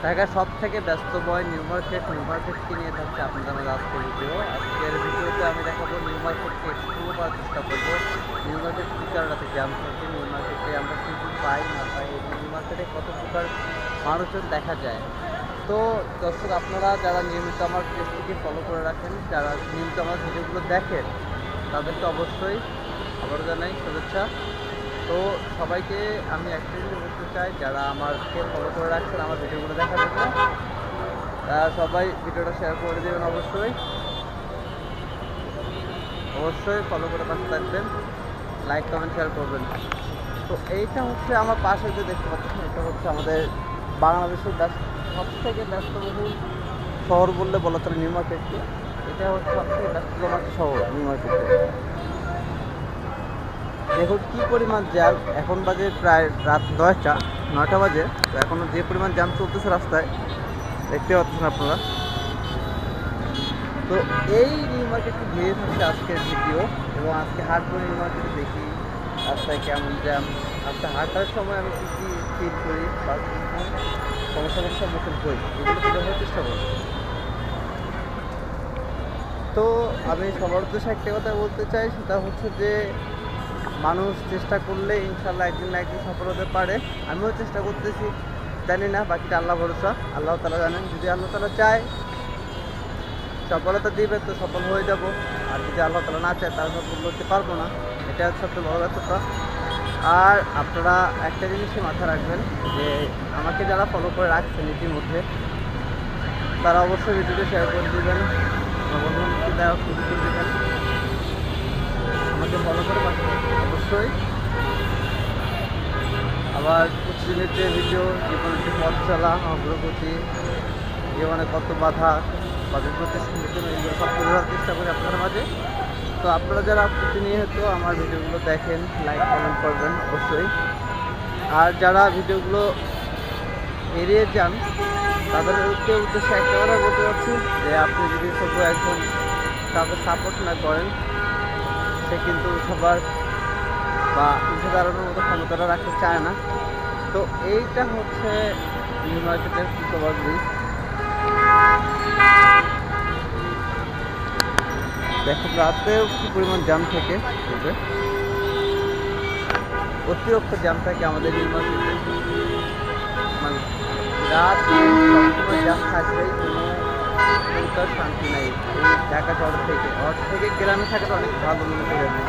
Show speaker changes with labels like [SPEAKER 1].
[SPEAKER 1] ঢাকার সব থেকে ব্যস্তময় নিউ মার্কেটকে নিয়ে থাকছে আপনাদের মাঝে আজকের ভিডিও। আজকের ভিডিওতে আমি দেখাবো নিউ মার্কেটকে এক্সপ্লোর করার চেষ্টা করবো। নিউ মার্কেট কী কারণে জ্যাম থাকে, নিউ মার্কেটে আমরা কী কী পাই না পাই, এবং নিউ মার্কেটে কত প্রকার মানুষজন দেখা যায়। তো দর্শক, আপনারা যারা নিয়মিত আমার পেজটিকে ফলো করে রাখেন, যারা নিয়মিত আমার ভিডিওগুলো দেখেন, তাদেরকে অবশ্যই আবারও জানাই শুভেচ্ছা। তো সবাইকে আমি একটা জিনিস বলতে চাই, যারা আমাকে ফলো করে রাখছেন আমার ভিডিওগুলো দেখার জন্য, তারা সবাই ভিডিওটা শেয়ার করে দেবেন। অবশ্যই অবশ্যই ফলো করে পাশে থাকবেন, লাইক কমেন্ট শেয়ার করবেন। তো এইটা হচ্ছে আমার পাশে যে দেখতে পাচ্ছেন, এটা হচ্ছে আমাদের বাংলাদেশের সব থেকে ব্যস্তবহুল শহর বললে বলা চলে নিউ মার্কেটকে। এটা হচ্ছে সব থেকে ব্যস্ততম একটা শহর নিউ মার্কেটে। দেখুন কী পরিমাণ জ্যাম, এখন বাজে প্রায় রাত 9টা বাজে। তো এখনও যে পরিমাণ জ্যাম চলতেছে রাস্তায় দেখতে পাচ্ছেন আপনারা। তো এই নিউ মার্কেটকে ঘিরে থাকছে আজকের ভিডিও, এবং আজকে হাঁটবো নিউ মার্কেটে, দেখি রাস্তায় কেমন জ্যাম, রাস্তায় হাঁটার সময় আমি কী কী ফিল করি বা কী কী সমস্যার সম্মুখীন করি, এগুলো তুলে ধরার চেষ্টা করি। তো আমি সবার উদ্দেশ্যে একটা কথা বলতে চাই, সেটা হচ্ছে যে মানুষ চেষ্টা করলে ইনশাল্লাহ একদিন না একদিন সফল হতে পারে। আমিও চেষ্টা করতেছি, জানি না, বাকিটা আল্লাহ ভরসা, আল্লাহ তাআলা জানেন। যদি আল্লাহ তাআলা চায় সফলতা দিবে তো সফল হয়ে যাব, আর যদি আল্লাহ তাআলা না চায় তাহলে সফল হতে পারবো না। এটা হচ্ছে সবচেয়ে বড় ব্যর্থতা। আর আপনারা একটা জিনিসই মাথায় রাখবেন, যে আমাকে যারা ফলো করে রাখছেন ইতিমধ্যে, তারা অবশ্যই ভিডিওটি শেয়ার করে দেবেন, বন্ধুকে দেওয়া শুরু করে দেবেন, আমাকে ফলো করে পাঠাবেন অবশ্যই। আবার প্রতিদিনের যে ভিডিও, জীবনের যে পথ চলা, অগ্রগতি, জীবনে কত বাধা বা বিপত্তির সম্মুখীন, এইগুলো সব তুলে ধরার চেষ্টা করি আপনাদের মাঝে। তো আপনারা যারা প্রতিনিয়ত আমার ভিডিওগুলো দেখেন, লাইক কমেন্ট করবেন অবশ্যই। আর যারা ভিডিওগুলো এড়িয়ে যান, তাদেরকে উদ্দেশ্যে একটা কথা বলতে চাচ্ছি, যে আপনি যদি শুধু একজন কাউকে সাপোর্ট না করেন, সে কিন্তু সবার বা উঠে দাঁড়ানোর মতো ক্ষমতাটা রাখতে চায় না। তো এইটা হচ্ছে নিউ মার্কেটের ফুটওভার ব্রিজ। দেখুন রাতেও কী পরিমাণ জ্যাম থেকে হবে, অতিরিক্ত জ্যাম থাকে আমাদের নিউ মার্কেটে। মানে রাত সবসময় জ্যাম থাকবেই, কোনো শান্তি নাই। এই ঢাকা শহর থেকে গ্রামে থাকাটা অনেক ভালো মনে করি আমি।